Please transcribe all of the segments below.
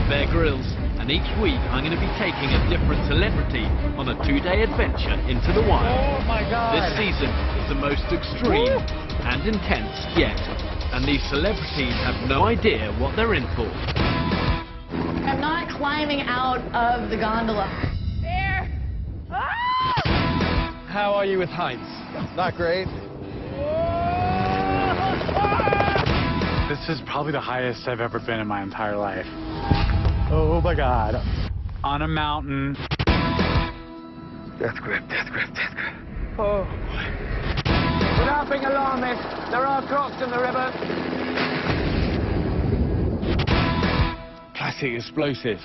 Bear Grylls, and each week I'm going to be taking a different celebrity on a 2-day adventure into the wild. Oh my God! This season is the most extreme and intense yet, and these celebrities have no idea what they're in for. I'm not climbing out of the gondola. Bear! Ah! How are you with heights? Not great. This is probably the highest I've ever been in my entire life. Oh my God. On a mountain. Death grip, death grip, death grip. Oh. Without being alarmist, there are crocs in the river. Plastic explosive.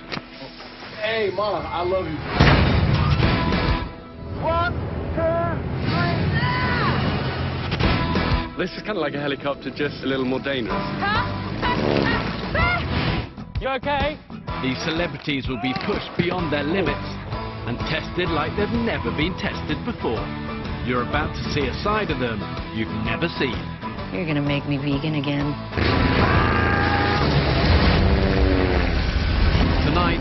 Hey, Mom, I love you. 1, 2, 3. This is kind of like a helicopter, just a little more dangerous. You okay? These celebrities will be pushed beyond their limits and tested like they've never been tested before. You're about to see a side of them you've never seen. You're gonna make me vegan again. Tonight,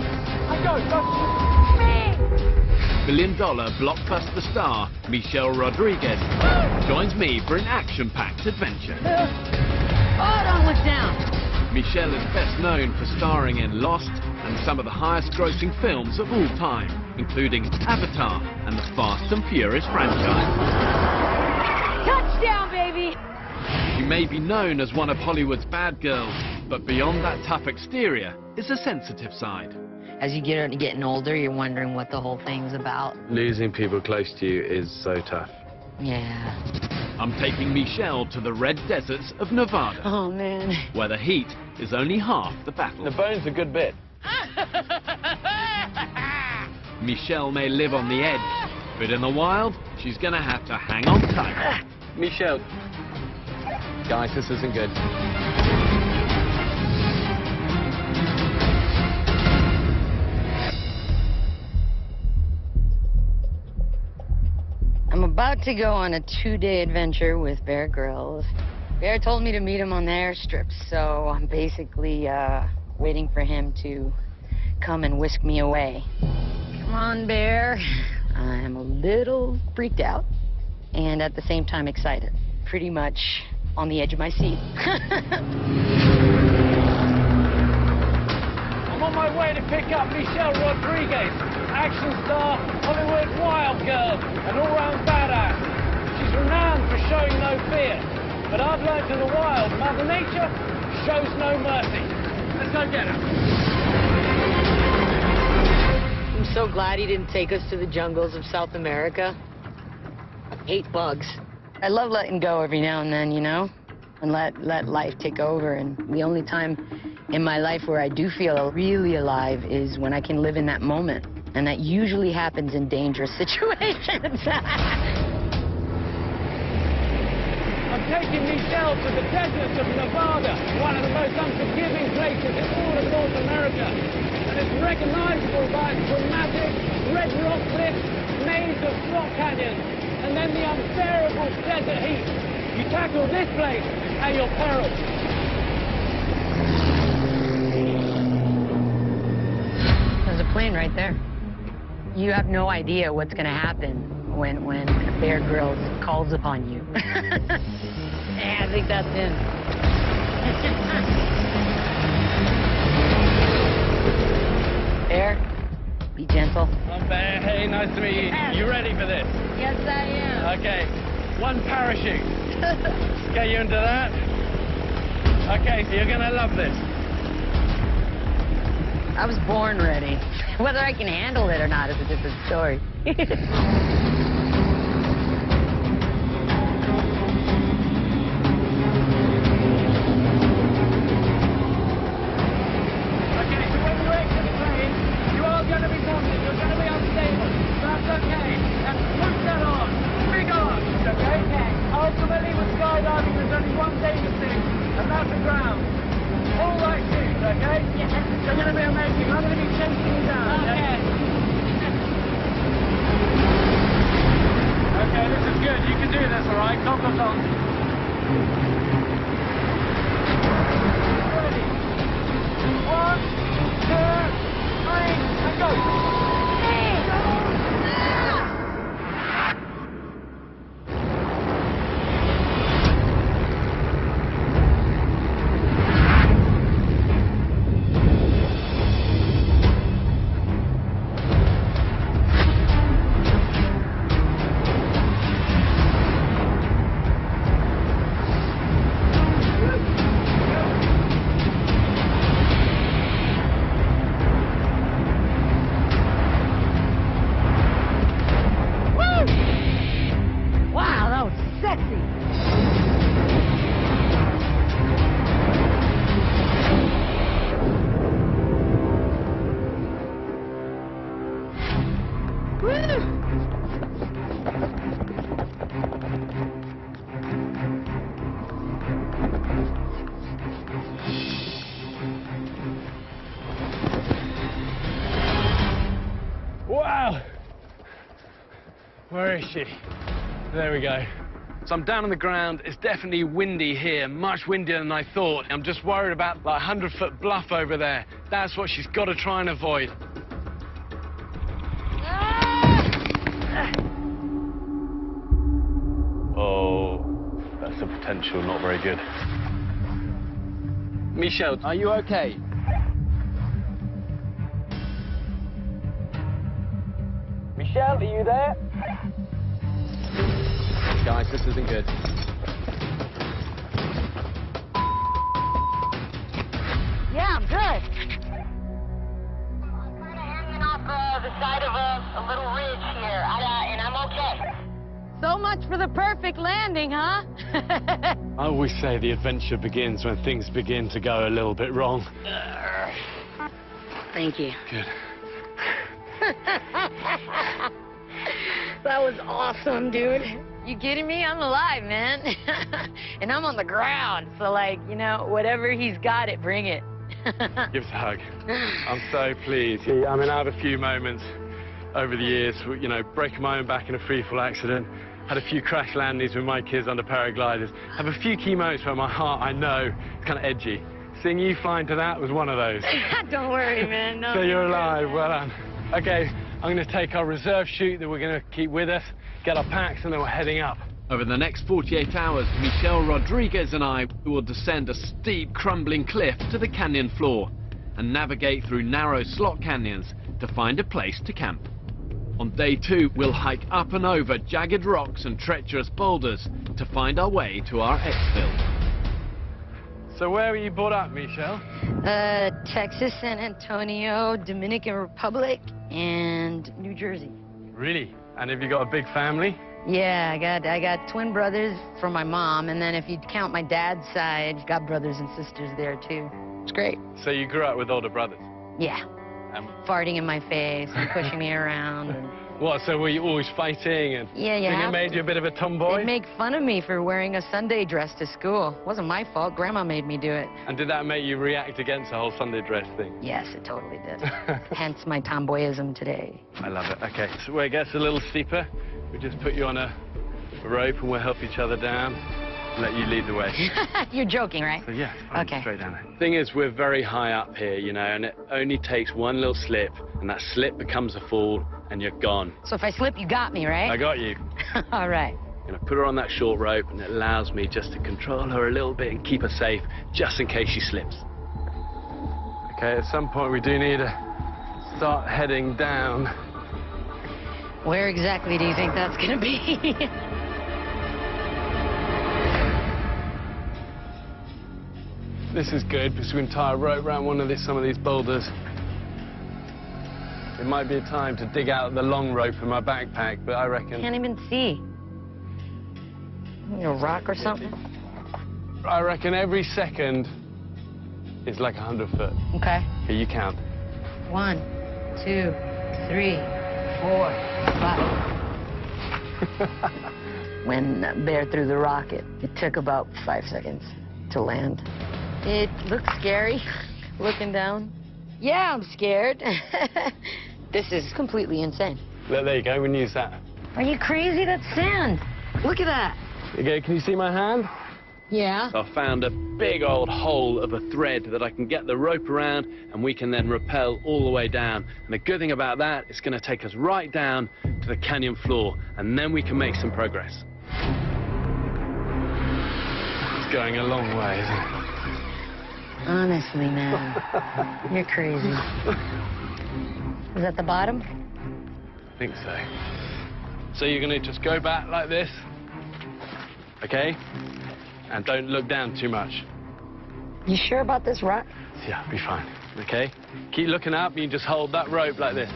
Me! million-dollar blockbuster star Michelle Rodriguez joins me for an action-packed adventure. Oh, don't look down. Michelle is best known for starring in Lost and some of the highest-grossing films of all time, including Avatar and the Fast and Furious franchise. Touchdown, baby! She may be known as one of Hollywood's bad girls, but beyond that tough exterior is a sensitive side. As you get getting older, you're wondering what the whole thing's about. Losing people close to you is so tough. Yeah. I'm taking Michelle to the red deserts of Nevada, Oh, man. where the heat is only half the battle. The bone's a good bit. Michelle may live on the edge, but in the wild, she's gonna have to hang on tight. Michelle. Guys, this isn't good. I'm about to go on a 2-day adventure with Bear Grylls. Bear told me to meet him on the airstrip, so I'm basically waiting for him to come and whisk me away. Come on, Bear. I'm a little freaked out and at the same time excited. Pretty much on the edge of my seat. I'm on my way to pick up Michelle Rodriguez, action star, Hollywood wild girl, an all-round badass. She's renowned for showing no fear, but I've learned in the wild, Mother Nature shows no mercy. Let's go get her. I'm so glad he didn't take us to the jungles of South America. I hate bugs. I love letting go every now and then, you know, and let life take over. And the only time in my life where I do feel really alive is when I can live in that moment. And that usually happens in dangerous situations. I'm taking Michelle to the deserts of Nevada, one of the most unforgiving places in all of North America. And it's recognizable by its dramatic red rock cliffs, maze of rock canyons, and then the unbearable desert heat. You tackle this place at your peril. There's a plane right there. You have no idea what's going to happen when Bear Grylls calls upon you. Yeah, I think that's him. Bear, be gentle. I'm Bear. Hey, nice to meet you. You ready for this? Yes, I am. Okay, one parachute. Get you into that. Okay, so you're gonna love this. I was born ready. Whether I can handle it or not is a different story. Ultimately, with skydiving, there's only one dangerous thing, and that's the ground. All right, shoes, okay? Yes. You're going to be amazing. I'm going to be chasing you down, okay? Okay, this is good. You can do this, all right? Goggles on. Ready? 1, 2... Where is she? There we go. So I'm down on the ground. It's definitely windy here, much windier than I thought. I'm just worried about like 100-foot bluff over there. That's what she's got to try and avoid. Oh, that's the potential not very good. Michelle, are you okay? Michelle, are you there? Guys, this isn't good. Yeah, I'm good. I'm kind of hanging off the side of a little ridge here, and I'm okay. So much for the perfect landing, huh? I always say the adventure begins when things begin to go a little bit wrong. Thank you. Good. That was awesome, dude. You kidding me? I'm alive, man. And I'm on the ground, so like, you know, whatever he's got it, bring it. Give us a hug. I'm so pleased. I mean, I have a few moments over the years, you know, breaking my own back in a freefall accident, had a few crash landings with my kids under paragliders, have a few key moments where my heart, I know, is kind of edgy. Seeing you fly into that was one of those. Don't worry, man. No, So you're alive, well done. Okay, I'm going to take our reserve chute that we're going to keep with us, get our packs, and then we're heading up. Over the next 48 hours, Michelle Rodriguez and I will descend a steep, crumbling cliff to the canyon floor and navigate through narrow slot canyons to find a place to camp. On day 2, we'll hike up and over jagged rocks and treacherous boulders to find our way to our exfil. So where were you brought up, Michelle? Texas, San Antonio, Dominican Republic, and New Jersey. Really? And have you got a big family? Yeah, I got twin brothers from my mom, and then if you count my dad's side, got brothers and sisters there too. It's great. So you grew up with older brothers? Yeah. Farting in my face and pushing me around. And... What, so were you always fighting and Yeah, think it made you a bit of a tomboy? They'd make fun of me for wearing a Sunday dress to school. It wasn't my fault. Grandma made me do it. And did that make you react against the whole Sunday dress thing? Yes, it totally did. Hence my tomboyism today. I love it. Okay, so where it gets a little steeper, we just put you on a rope and we'll help each other down. Let you lead the way. You're joking, right? So yeah, fine, Okay. straight down there. Thing is, we're very high up here, you know, and it only takes one little slip, and that slip becomes a fall, and you're gone. So if I slip, you got me, right? I got you. All right. I'm gonna put her on that short rope, and it allows me just to control her a little bit and keep her safe, just in case she slips. Okay, at some point we do need to start heading down. Where exactly do you think that's gonna be? This is good because we can tie a rope around some of these boulders. It might be a time to dig out the long rope in my backpack, but I reckon... Can't even see. A rock or something? I reckon every second is like 100 foot. Okay. Here, you count. 1, 2, 3, 4, 5. When Bear threw the rocket, it took about 5 seconds to land. It looked scary, looking down. Yeah, I'm scared. This is completely insane. There you go, we can use that. Are you crazy? That's sand. Look at that. Okay, can you see my hand? Yeah. So I found a big old hole of a thread that I can get the rope around, and we can then rappel all the way down. And the good thing about that, it's going to take us right down to the canyon floor, and then we can make some progress. It's going a long way, isn't it? Honestly, man, you're crazy. Is that the bottom? I think so. So you're going to just go back like this, okay? And don't look down too much. You sure about this rock? Yeah, be fine, okay? Keep looking up, you just hold that rope like this,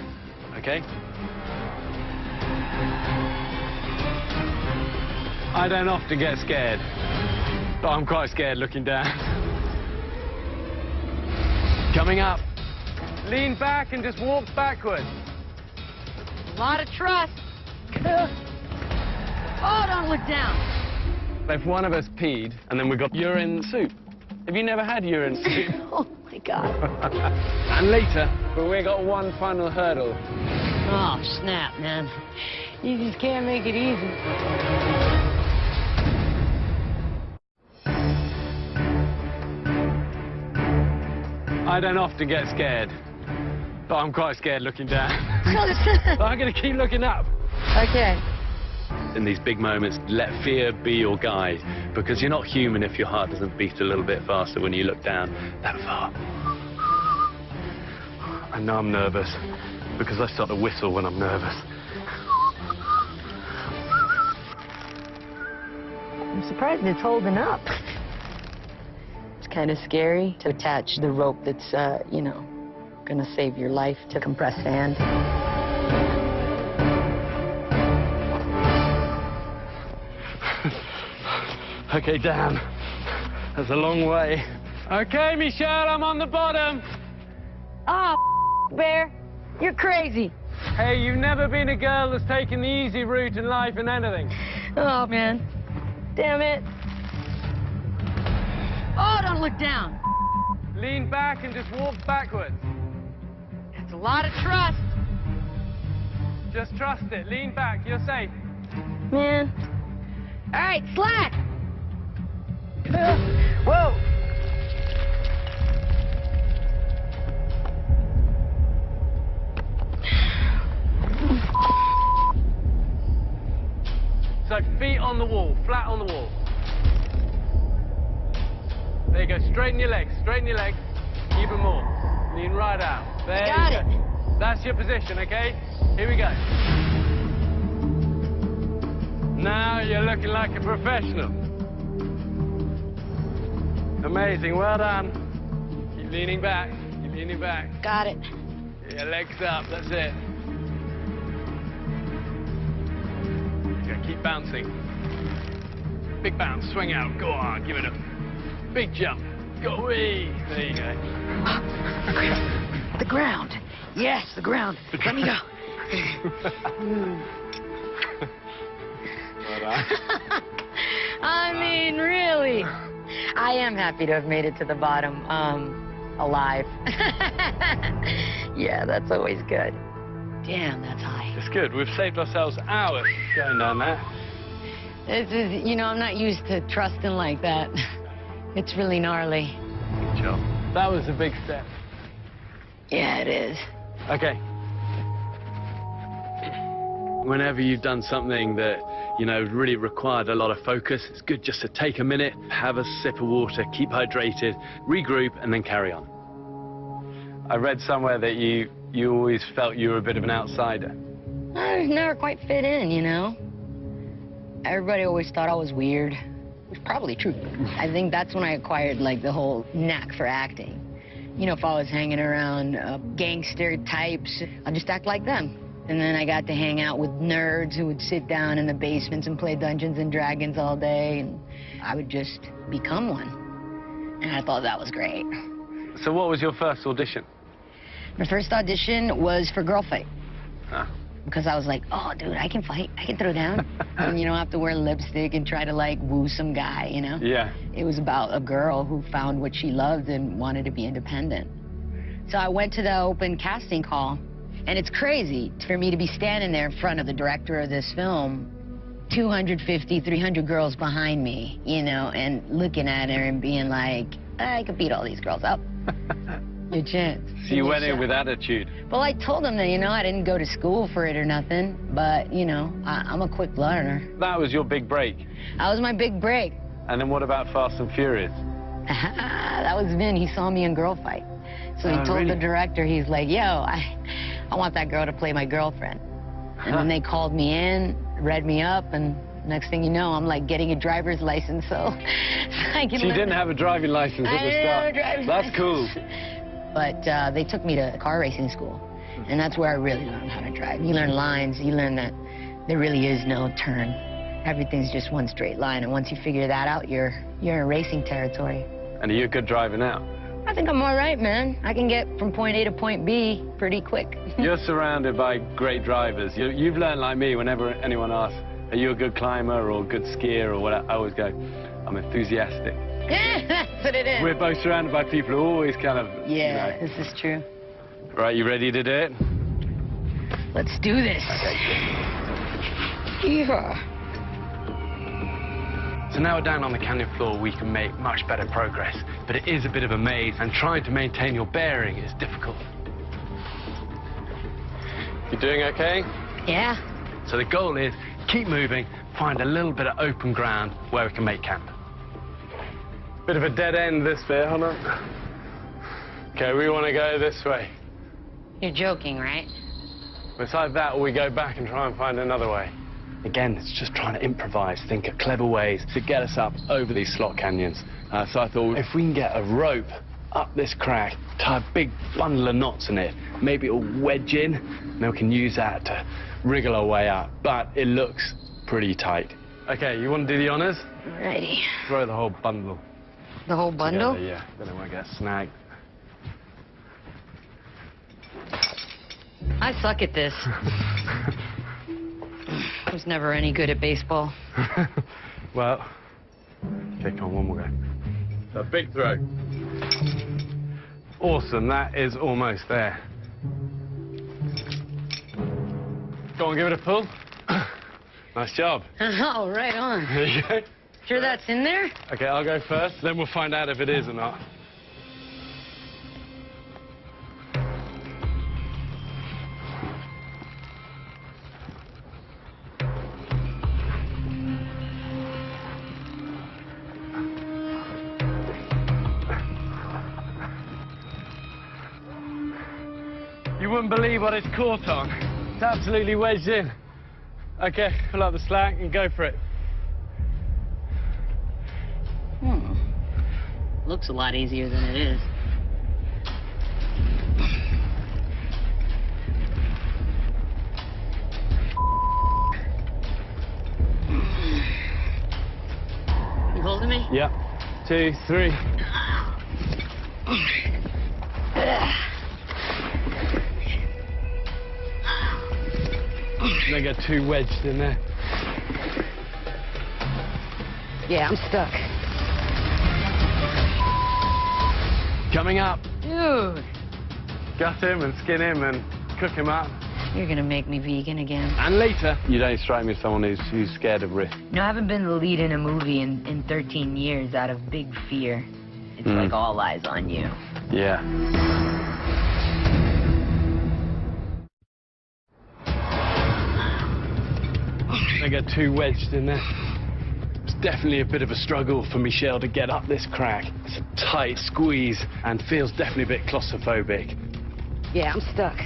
okay? I don't often get scared, but I'm quite scared looking down. Coming up. Lean back and just walk backwards. A lot of trust. Oh, don't look down. If one of us peed and then we got urine soup. Have you never had urine soup? Oh, my God. And later, but we got one final hurdle. Oh, snap, man. You just can't make it easy. I don't often get scared, but I'm quite scared looking down. But I'm going to keep looking up. Okay. In these big moments, let fear be your guide, because you're not human if your heart doesn't beat a little bit faster when you look down that far. I know I'm nervous, because I start to whistle when I'm nervous. I'm surprised it's holding up. It's kind of scary to attach the rope that's, you know, gonna save your life to compressed sand. Okay, down. That's a long way. Okay, Michelle, I'm on the bottom. Oh, Bear, you're crazy. Hey, you've never been a girl that's taken the easy route in life and anything. Oh, man. Damn it. Oh, don't look down. Lean back and just walk backwards. That's a lot of trust. Just trust it. Lean back. You're safe. Man. All right, slack. Whoa. So feet on the wall, flat on the wall. There you go. Straighten your legs. Straighten your legs. Even more. Lean right out. There Got you it. go. That's your position, okay? Here we go. Now you're looking like a professional. Amazing, well done. Keep leaning back, keep leaning back. Got it. Yeah, legs up, that's it. Okay, keep bouncing. Big bounce, swing out, go on, give it a big jump. Go away. There you go. The ground. Yes, the ground. Let me go. Well done. I mean, really. I am happy to have made it to the bottom, alive. Yeah, that's always good. Damn, that's high. It's good. We've saved ourselves hours going down that. This is, you know, I'm not used to trusting like that. It's really gnarly. Good job. That was a big step. Yeah, it is. Okay. Whenever you've done something that, you know, really required a lot of focus, it's good just to take a minute, have a sip of water, keep hydrated, regroup, and then carry on. I read somewhere that you always felt you were a bit of an outsider. I never quite fit in, you know? Everybody always thought I was weird. It's probably true. I think that's when I acquired, like, the whole knack for acting. You know, if I was hanging around gangster types, I'd just act like them. And then I got to hang out with nerds who would sit down in the basements and play Dungeons and Dragons all day, and I would just become one. And I thought that was great. So what was your first audition? My first audition was for Girl Fight. Huh. Because I was like, oh, dude, I can fight. I can throw down. And you don't have to wear lipstick and try to, like, woo some guy, you know? Yeah. It was about a girl who found what she loved and wanted to be independent. So I went to the open casting call. And it's crazy for me to be standing there in front of the director of this film, 250, 300 girls behind me, you know, and looking at her and being like, I could beat all these girls up. Your chance. So you went in with attitude. Well, I told them that, you know, I didn't go to school for it or nothing, but, you know, I'm a quick learner. That was your big break. That was my big break. And then what about Fast and Furious? That was Vin. He saw me in Girl Fight. So he told the director, he's like, yo, I want that girl to play my girlfriend. And then they called me in, read me up, and next thing you know, I'm like getting a driver's license, so I can. So you didn't have a driving license at the start. That's cool. But they took me to car racing school, and that's where I really learned how to drive. You learn lines, you learn that there really is no turn. Everything's just one straight line, and once you figure that out, you're in racing territory. And are you a good driver now? I think I'm all right, man. I can get from point A to point B pretty quick. You're surrounded by great drivers. You've learned like me, whenever anyone asks, are you a good climber or a good skier or what, I always go, I'm enthusiastic. Yeah, that's what it is. We're both surrounded by people who always kind of, yeah, you know. this is true. Right, you ready to do it? Let's do this. Okay, good. Yeehaw. So now we're down on the canyon floor, we can make much better progress. But it is a bit of a maze, and trying to maintain your bearing is difficult. You doing okay? Yeah. So the goal is keep moving, find a little bit of open ground where we can make camp. Bit of a dead end this bit, hold on. Okay, we want to go this way. You're joking, right? It's like that, or we go back and try and find another way. Again, it's just trying to improvise, think of clever ways to get us up over these slot canyons. So I thought, if we can get a rope up this crack, tie a big bundle of knots in it, maybe it'll wedge in, and then we can use that to wriggle our way up. But it looks pretty tight. Okay, you want to do the honors? Ready. Throw the whole bundle. The whole bundle? Together, yeah, then it won't get snagged. I suck at this. I was never any good at baseball. Well, okay, come on, one more go. A big throw. Awesome, that is almost there. Go on, give it a pull. Nice job. Oh, right on. There you go. Sure that's in there? Okay, I'll go first, then we'll find out if it is or not. You wouldn't believe what it's caught on. It's absolutely wedged in. Okay, pull up the slack and go for it. Looks a lot easier than it is. You holding me? Yep. 2, 3. They got 2 wedged in there. Yeah, I'm stuck. Coming up. Dude, Gut him and skin him and cook him up. you're gonna make me vegan again. And later. You don't strike me as someone who's scared of risk. No, I haven't been the lead in a movie in 13 years out of big fear. It's like all eyes on you. Yeah. They got 2 wedged in there. It's definitely a bit of a struggle for Michelle to get up this crack. It's a tight squeeze and feels definitely a bit claustrophobic. Yeah, I'm stuck.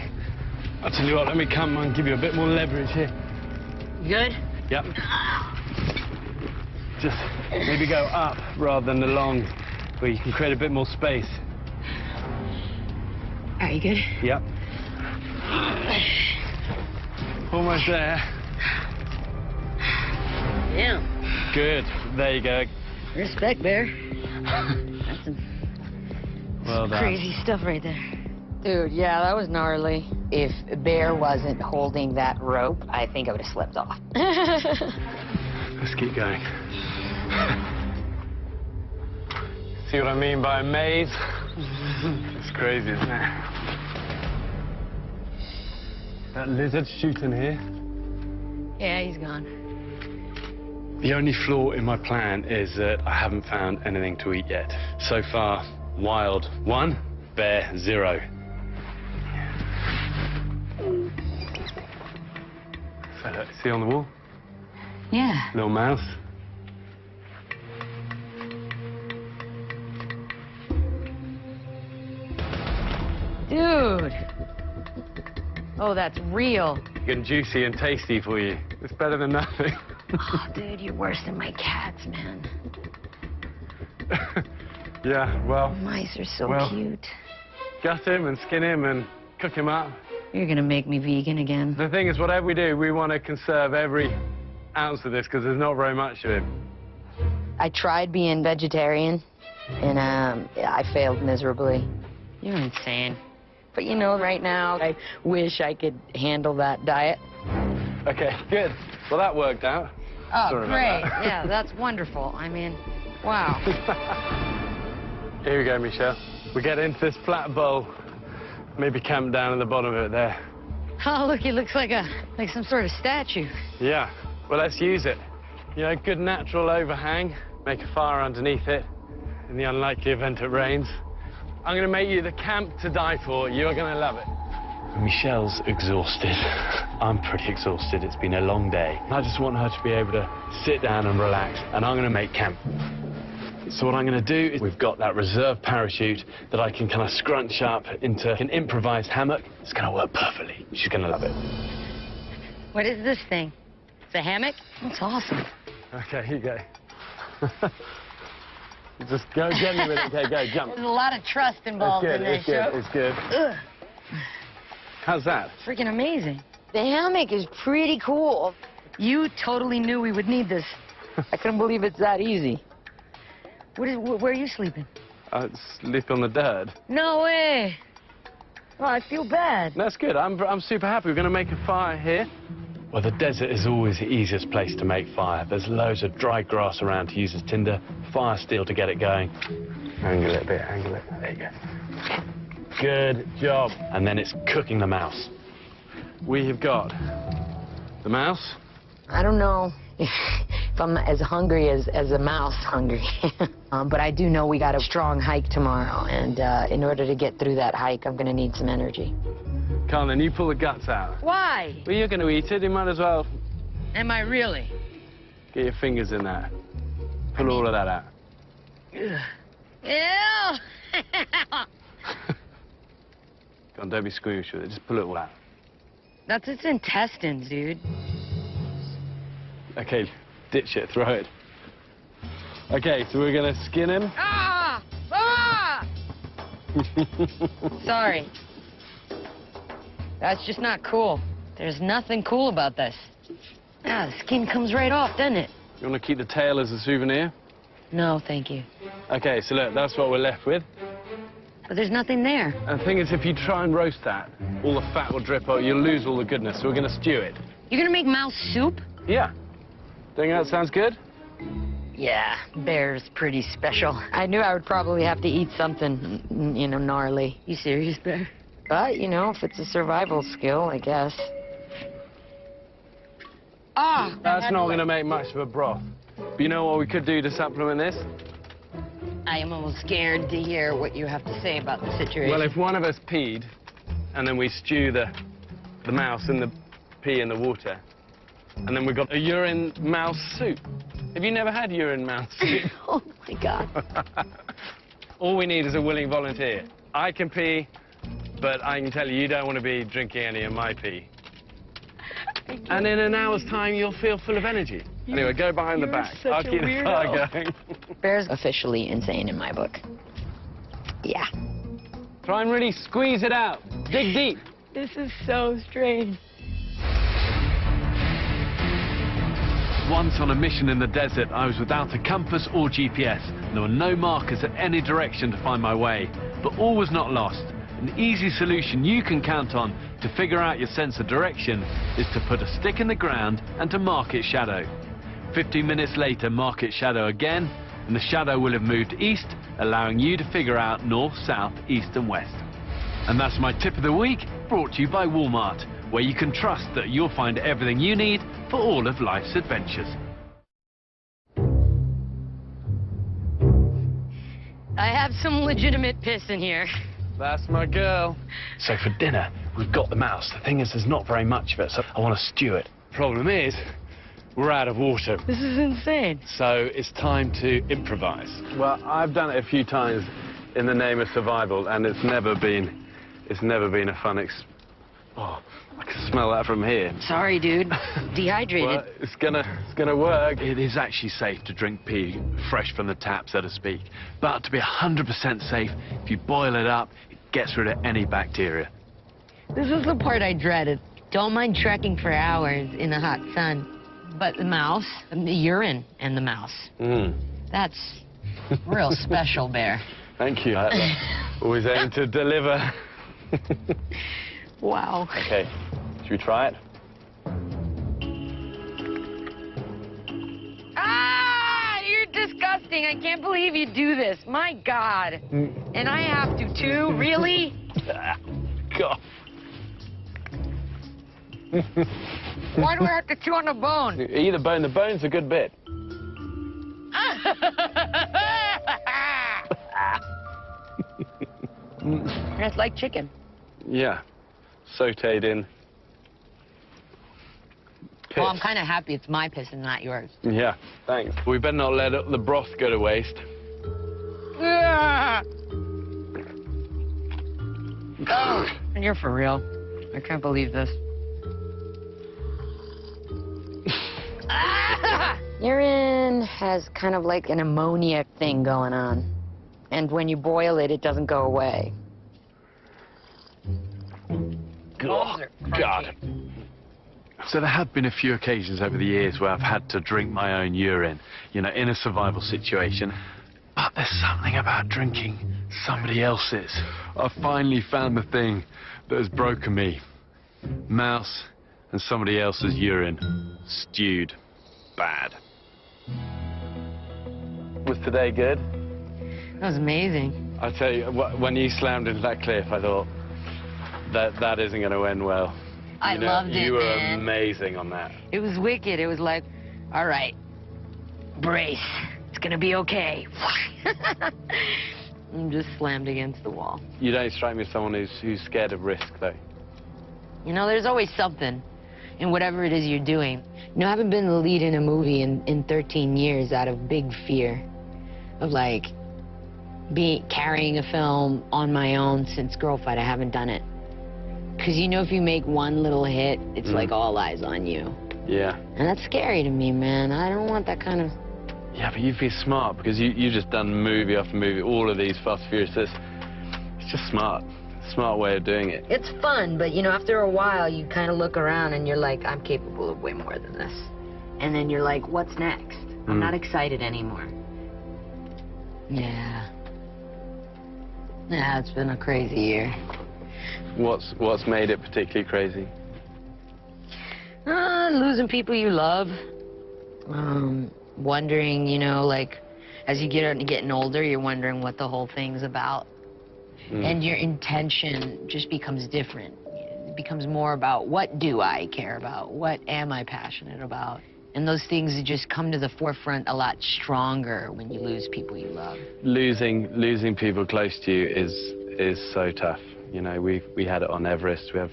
I'll tell you what, let me come and give you a bit more leverage here. Good? Yep. Just maybe go up rather than along, where you can create a bit more space. Are you good? Yep. Almost there. Yeah. Good. There you go. Respect, Bear. That's some Well done. crazy stuff right there. Dude, yeah, that was gnarly. If Bear wasn't holding that rope, I think I would have slipped off. Let's keep going. See what I mean by a maze? It's crazy, isn't it? That lizard's shooting here. Yeah, he's gone. The only flaw in my plan is that I haven't found anything to eat yet. So far, wild 1, bear 0. So look, see on the wall? Yeah. Little mouse. Dude. Oh, that's real. Good and juicy and tasty for you. It's better than nothing. Oh, dude, you're worse than my cats, man. Yeah, well, Mice are so Well. cute. gut him and skin him and cook him up. You're gonna make me vegan again. The thing is, whatever we do, we want to conserve every ounce of this because there's not very much of him. I tried being vegetarian, and I failed miserably. You're insane. But you know, right now, I wish I could handle that diet. Okay, good. Well, that worked out. Oh, Sorry about great. that. Yeah, that's wonderful. I mean, wow. Here we go, Michelle. We get into this flat bowl. Maybe camp down at the bottom of it there. Oh, look, he looks like some sort of statue. Yeah, Well, let's use it. You know, good natural overhang. Make a fire underneath it in the unlikely event it rains. I'm going to make you the camp to die for. You're going to love it. Michelle's exhausted. I'm pretty exhausted. It's been a long day. I just want her to be able to sit down and relax, and I'm going to make camp. So what I'm going to do is we've got that reserve parachute that I can kind of scrunch up into an improvised hammock. It's going to work perfectly. She's going to love it. What is this thing? It's a hammock? That's awesome. Okay, here you go. Just go gently with it. Okay, go, jump. There's a lot of trust involved in this show. It's good. Ugh. How's that? Freaking amazing. The hammock is pretty cool. You totally knew we would need this. I couldn't believe it's that easy. Where are you sleeping? I sleep on the dirt. No way. Oh, I feel bad. That's good. I'm super happy. We're going to make a fire here. Well, the desert is always the easiest place to make fire. There's loads of dry grass around to use as tinder, fire steel to get it going. Angle it a bit, angle it. There you go. Good job. And then it's cooking the mouse. We have got the mouse. I don't know if I'm as hungry as a mouse hungry. But I do know we got a strong hike tomorrow, and in order to get through that hike, I'm going to need some energy. Colin, you pull the guts out. Why? Well, you're going to eat it. You might as well Am I really? get your fingers in there. Pull all of that out. Ew. Go on, don't be squeamish with it. Just pull it all out. That's its intestines, dude. Okay, ditch it. Throw it. Okay, so we're going to skin him. Ah! Ah! Sorry. That's just not cool. There's nothing cool about this. Ah, the skin comes right off, doesn't it? You want to keep the tail as a souvenir? No, thank you. Okay, so look, that's what we're left with. But there's nothing there. And the thing is, if you try and roast that, all the fat will drip out. You'll lose all the goodness. So we're going to stew it. You're gonna make mouse soup? Yeah. Think that sounds good? Yeah, bear's pretty special. I knew I would probably have to eat something, you know, gnarly. You serious, Bear? But, you know, if it's a survival skill, I guess. Ah! That's not going to make much of a broth. But you know what we could do to supplement this? I am almost scared to hear what you have to say about the situation. Well, if one of us peed, and then we stew the mouse and the pee in the water, and then we've got a urine mouse soup. Have you never had urine mouse soup? Oh, my God. All we need is a willing volunteer. I can pee, but I can tell you, you don't want to be drinking any of my pee. And in an hour's time, you'll feel full of energy. Anyway, go behind the back. I'll keep the fire going. Bear's officially insane in my book. Yeah. Try and really squeeze it out. Dig deep. This is so strange. Once on a mission in the desert, I was without a compass or GPS. There were no markers at any direction to find my way. But all was not lost. An easy solution you can count on to figure out your sense of direction is to put a stick in the ground and to mark its shadow. 15 minutes later, mark its shadow again, and the shadow will have moved east, allowing you to figure out north, south, east and west. And that's my tip of the week, brought to you by Walmart, where you can trust that you'll find everything you need for all of life's adventures. I have some legitimate piss in here. That's my girl. So for dinner, we've got the mouse. The thing is, there's not very much of it, so I want to stew it. Problem is, we're out of water. This is insane. So it's time to improvise. Well, I've done it a few times in the name of survival, and it's never been a fun Oh, I can smell that from here. Sorry, dude. Dehydrated. Well, it's gonna work. It is actually safe to drink pee fresh from the tap, so to speak. But to be 100% safe, if you boil it up, it gets rid of any bacteria. This is the part I dreaded. Don't mind trekking for hours in the hot sun. But the mouse, the urine and the mouse. That's real special, Bear. Thank you. I always aim to deliver. Wow. Okay, should we try it? Ah! You're disgusting. I can't believe you do this. My God. And I have to, too? Really? God. Why do I have to chew on the bone? Eat the bone. The bone's a good bit. It's like chicken. Yeah. Sauteed in. Piss. Well, I'm kind of happy it's my piss and not yours. Yeah, thanks. We better not let the broth go to waste. Oh, you're for real. I can't believe this. Urine has kind of like an ammonia thing going on. And when you boil it, it doesn't go away. Oh, God. So there have been a few occasions over the years where I've had to drink my own urine, you know, in a survival situation. But there's something about drinking somebody else's. I finally found the thing that has broken me. Mouse and somebody else's urine. Stewed. Bad. Was today good? That was amazing. I tell you, when you slammed into that cliff, I thought, that isn't going to end well. I loved it, You were man. amazing on that. It was wicked. It was like, all right, brace. It's gonna be okay. And just slammed against the wall. You don't strike me as someone who's scared of risk, though. You know, there's always something in whatever it is you're doing. You know, I haven't been the lead in a movie in 13 years out of big fear of, like, carrying a film on my own since Girl Fight. I haven't done it. Because, you know, if you make one little hit, it's like all eyes on you. Yeah. And that's scary to me, man. I don't want that kind of... Yeah, but you've been smart because you just done movie after movie, all of these Fast and Furious. It's just smart. Smart way of doing it. It's fun, but, you know, after a while, you kind of look around and you're like, I'm capable of way more than this. And then you're like, what's next? I'm not excited anymore. Yeah. Yeah, it's been a crazy year. What's made it particularly crazy? Losing people you love. Wondering, you know, like, as you getting older, you're wondering what the whole thing's about. And your intention just becomes different. It becomes more about, what do I care about? What am I passionate about? And those things just come to the forefront a lot stronger when you lose people you love. Losing people close to you is so tough. You know, we had it on Everest. We have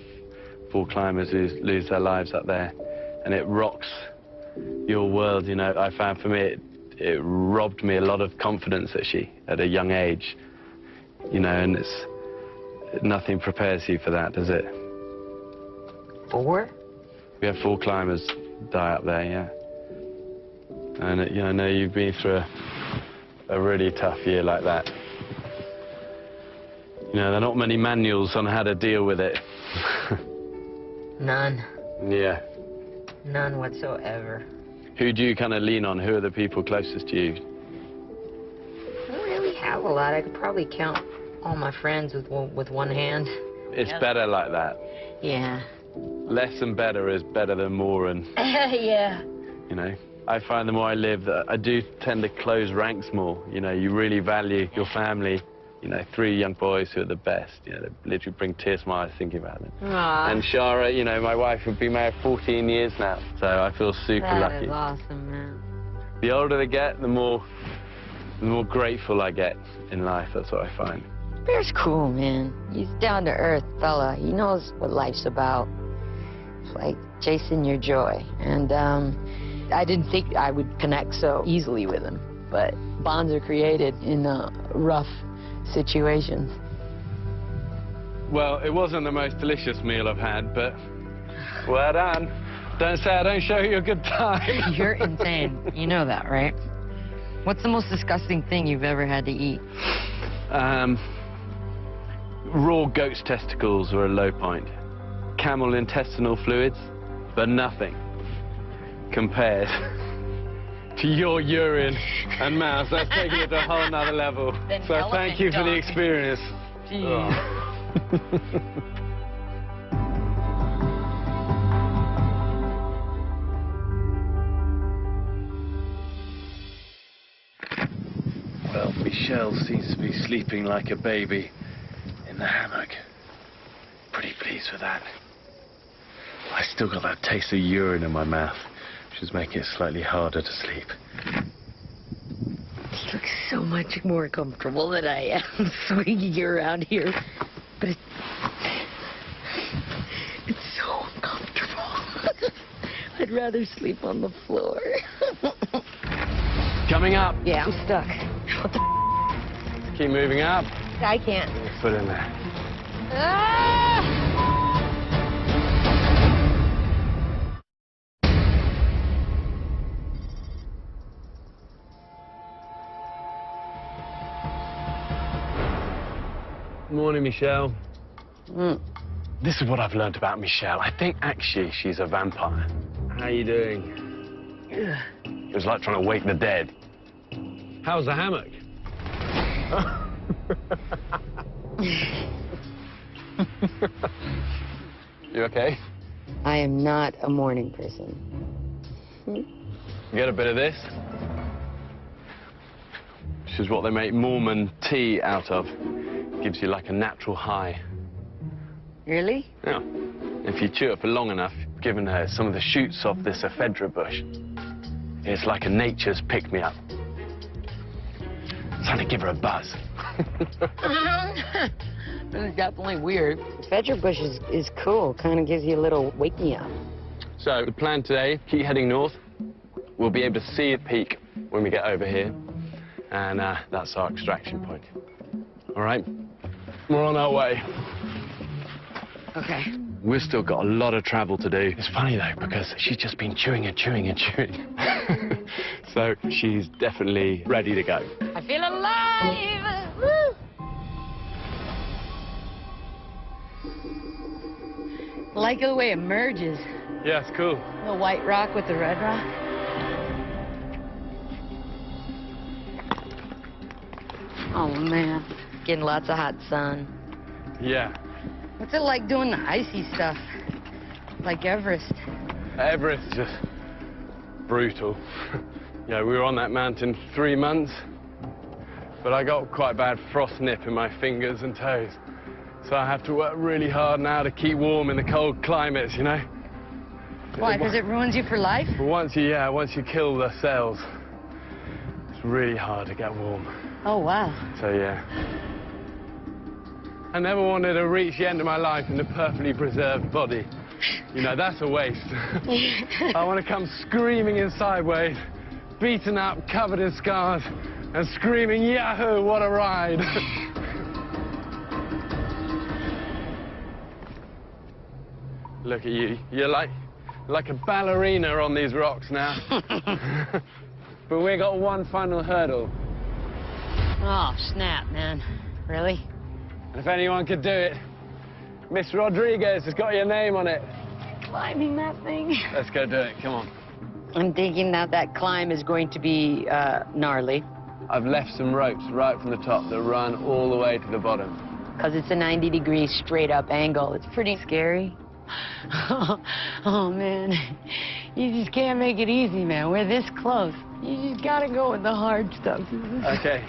4 climbers who lose their lives up there, and it rocks your world. You know, I found for me it robbed me a lot of confidence actually at a young age. You know, and nothing prepares you for that, does it? 4? We have 4 climbers die up there, yeah. And you know, I know you've been through a really tough year like that. You know, there are not many manuals on how to deal with it. None. Yeah. None whatsoever. Who do you kind of lean on? Who are the people closest to you? I don't really have a lot. I could probably count all my friends with one hand. It's better like that. Yeah. Less and better is better than more, and Yeah. you know, I find the more I live that I do tend to close ranks more. You know, you really value your family. You know, 3 young boys who are the best. You know, they literally bring tears to my eyes thinking about them. Aww. And Shara, you know, my wife, would be married 14 years now, so I feel super lucky. That is awesome, man. The older I get, the more grateful I get in life. That's what I find. Bear's cool, man. He's down to earth fella. He knows what life's about. It's like chasing your joy. And I didn't think I would connect so easily with him, but bonds are created in rough situations. Well, it wasn't the most delicious meal I've had, but well done. Don't say I don't show you a good time. You're insane. You know that, right? What's the most disgusting thing you've ever had to eat? Raw goat's testicles were a low point. Camel intestinal fluids, but nothing compared to your urine and mouse. That's taking it to a whole nother level. Then So thank you for the elephant experience. Well, Michelle seems to be sleeping like a baby in the hammock. Pretty pleased with that. I still got that taste of urine in my mouth, which is making it slightly harder to sleep. You look so much more comfortable than I am swinging you around here. But it's so uncomfortable. I'd rather sleep on the floor. Coming up. Yeah, I'm stuck. What the Keep moving up. I can't. Foot in there. Ah! Morning, Michelle. Mm. This is what I've learned about Michelle. I think actually she's a vampire. How you doing? It was like trying to wake the dead. How's the hammock? You okay? I am not a morning person. Get a bit of this. This is what they make Mormon tea out of. Gives you like a natural high. Really? Yeah. If you chew it for long enough, given her some of the shoots of this ephedra bush, it's like a nature's pick-me-up. It's time to give her a buzz. It's definitely weird. Ephedra bush is cool. Kind of gives you a little wake-me-up. So the plan today, keep heading north. We'll be able to see the peak when we get over here. And that's our extraction point. All right? We're on our way. Okay. We've still got a lot of travel to do. It's funny, though, because she's just been chewing and chewing and chewing. So she's definitely ready to go. I feel alive! Woo! Like the way it merges. Yeah, it's cool. The white rock with the red rock. Oh, man. Getting lots of hot sun. Yeah. What's it like doing the icy stuff? Like Everest? Everest is just brutal. Yeah, we were on that mountain 3 months, but I got quite bad frost nip in my fingers and toes. So I have to work really hard now to keep warm in the cold climates, you know? Why, because it ruins you for life? But once you kill the cells, it's really hard to get warm. Oh, wow. So, yeah. I never wanted to reach the end of my life in a perfectly preserved body. You know, that's a waste. I want to come screaming in sideways, beaten up, covered in scars, and screaming, Yahoo, what a ride! Look at you. You're like a ballerina on these rocks now. But we got one final hurdle. Oh, snap, man. Really? And if anyone could do it, Miss Rodriguez has got your name on it. Climbing that thing. Let's go do it, come on. I'm thinking that climb is going to be gnarly. I've left some ropes right from the top that run all the way to the bottom. Because it's a 90-degree straight-up angle. It's pretty scary. Oh, man. You just can't make it easy, man. We're this close. You just gotta go with the hard stuff. Okay,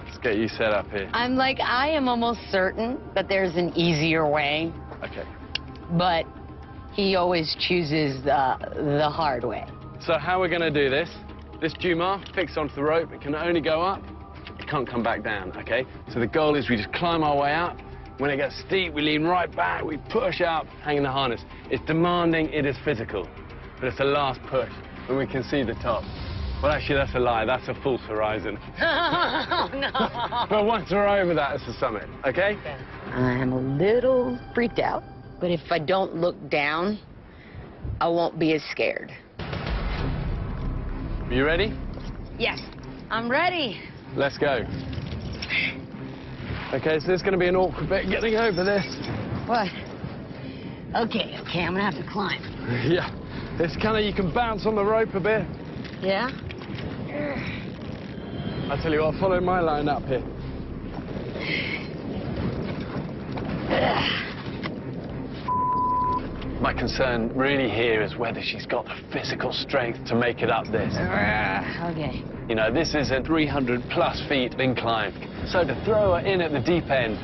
let's get you set up here. I am almost certain that there's an easier way. Okay. But he always chooses the hard way. So how we're gonna do this, this Jumar fixed onto the rope, it can only go up, it can't come back down, okay? So the goal is we just climb our way up. When it gets steep, we lean right back, we push up, hanging the harness. It's demanding, it is physical, but it's the last push when we can see the top. Well, actually, that's a lie. That's a false horizon. Oh, no. But once we're over that, it's the summit, okay? I'm a little freaked out, but if I don't look down, I won't be as scared. You ready? Yes, I'm ready. Let's go. Okay, so there's going to be an awkward bit getting over this. What? Okay, I'm gonna have to climb. Yeah, it's kind of, you can bounce on the rope a bit. Yeah? I tell you what, follow my line up here. My concern really here is whether she's got the physical strength to make it up this. Okay. You know, this is a 300+ feet incline. So to throw her in at the deep end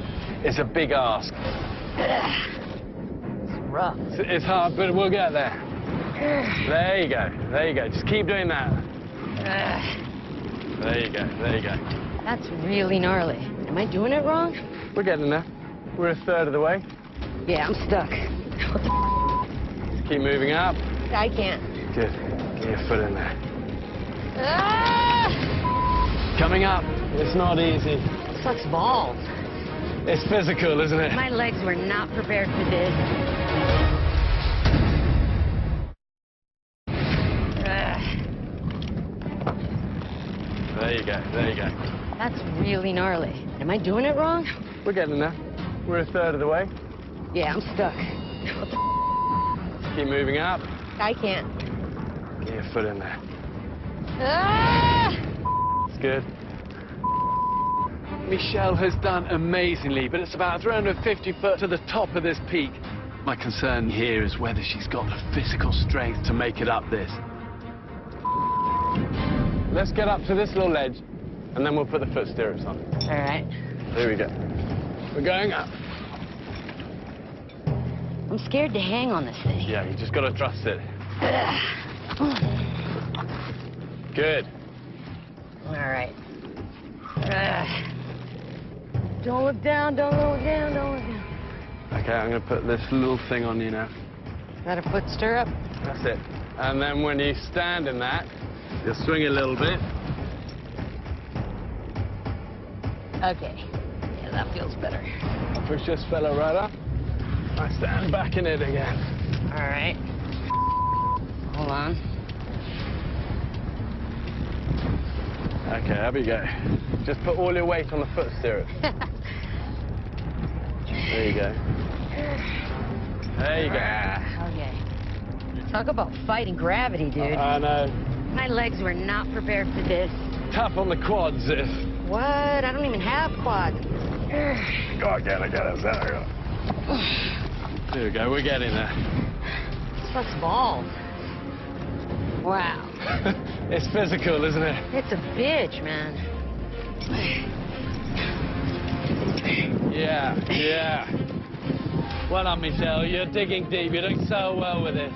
is a big ask. It's rough. It's hard, but we'll get there. There you go. There you go. Just keep doing that. There you go. There you go. That's really gnarly. Am I doing it wrong? We're getting there. We're a third of the way. Yeah, I'm stuck. Just keep moving up. I can't. Good. Get your foot in there. Ah! Coming up. It's not easy. Sucks balls. It's physical, isn't it? My legs were not prepared for this. There you go. There you go. That's really gnarly. Am I doing it wrong? We're getting there. We're a third of the way. Yeah, I'm stuck. Just keep moving up. I can't. Get your foot in there. Ah! It's good. Michelle has done amazingly, but it's about 350 foot to the top of this peak. My concern here is whether she's got the physical strength to make it up this. Let's get up to this little ledge, and then we'll put the foot stirrups on. All right. Here we go. We're going up. I'm scared to hang on this thing. Yeah, you just got to trust it. Good. All right. Don't look down, don't look down, don't look down. Okay, I'm going to put this little thing on you now. Is that a foot stirrup? That's it. And then when you stand in that, you'll swing a little bit. Okay. Yeah, that feels better. I'll push this fella right up. I stand back in it again. All right. Hold on. Okay, up you go. Just put all your weight on the foot stirrup. There you go. There you go. Okay. Talk about fighting gravity, dude. I know. My legs were not prepared for this. Tough on the quads, this. What? I don't even have quads. Go again, I got it. There we go. There we go, we're getting there. Sucks balls. Wow. It's physical, isn't it? It's a bitch, man. Yeah, yeah. Well done, Michelle. You're digging deep. You're doing so well with it.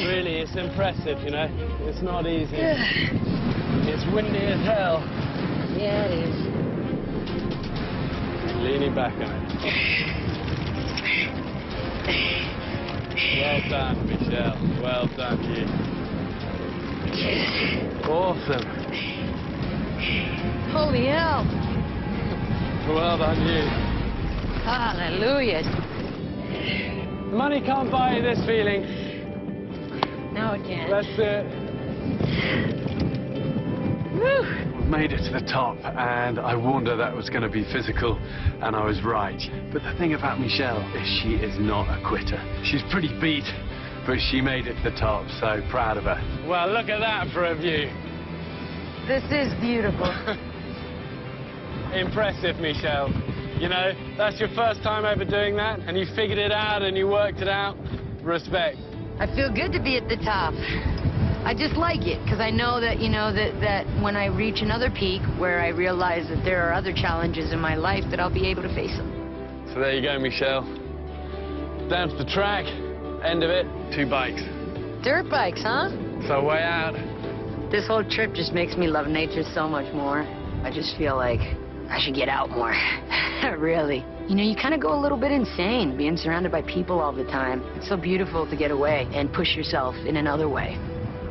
Really, it's impressive, you know. It's not easy. It's windy as hell. Yeah, it is. Leaning back on it. Well done, Michelle. Well done, you. Awesome. Holy hell. Well done, you. Hallelujah. Money can't buy you this feeling. No, it can't. Let's do it. Woo. We've made it to the top, and I warned her that was going to be physical, and I was right. But the thing about Michelle is she is not a quitter. She's pretty beat, but she made it to the top, so proud of her. Well, look at that for a view. This is beautiful. Impressive, Michelle. You know, that's your first time ever doing that, and you figured it out and you worked it out. Respect. I feel good to be at the top. I just like it, because I know that, you know, that when I reach another peak where I realize that there are other challenges in my life, that I'll be able to face them. So there you go, Michelle. Down to the track. End of it. 2 bikes. Dirt bikes, huh? So way out. This whole trip just makes me love nature so much more. I just feel like I should get out more. Really. You know, you kind of go a little bit insane being surrounded by people all the time. It's so beautiful to get away and push yourself in another way.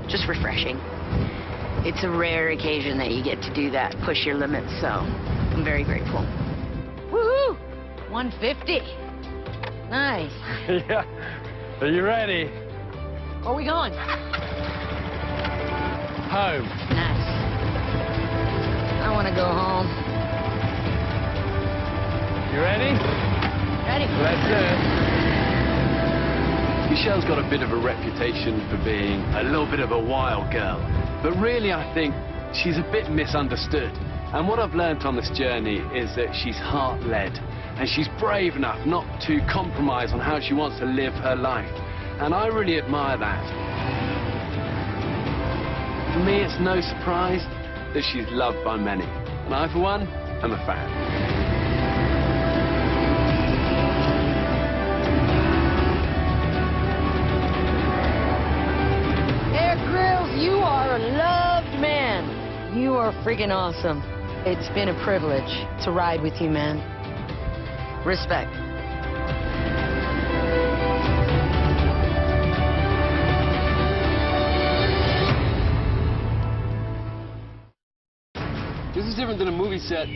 Just refreshing. It's a rare occasion that you get to do that, push your limits, so I'm very grateful. Woohoo! 150. Nice. Yeah. Are you ready? Where are we going? Home. Nice. I want to go home. You ready? Ready? Let's do it. Michelle's got a bit of a reputation for being a little bit of a wild girl, but really I think she's a bit misunderstood. And what I've learnt on this journey is that she's heart-led, and she's brave enough not to compromise on how she wants to live her life. And I really admire that. For me, it's no surprise that she's loved by many. And I, for one, am a fan. You're freaking awesome. It's been a privilege to ride with you, man. Respect. This is different than a movie set.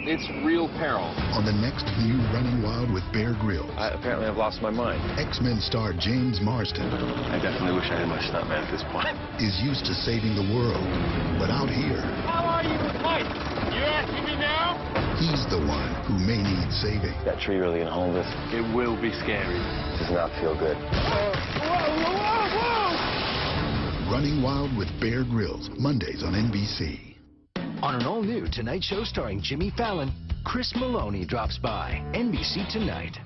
It's real peril. On the next new Running Wild with Bear Grylls. Apparently I've lost my mind. X-Men star James Marsden I definitely wish I had my stuntman at this point. is used to saving the world, but out here, How are you with height? You asking me now? he's the one who may need saving. That tree really gonna hold us? It will be scary. Does not feel good. Running Wild with Bear Grylls, Mondays on NBC. On an all-new Tonight Show starring Jimmy Fallon, Chris Maloney drops by. NBC Tonight.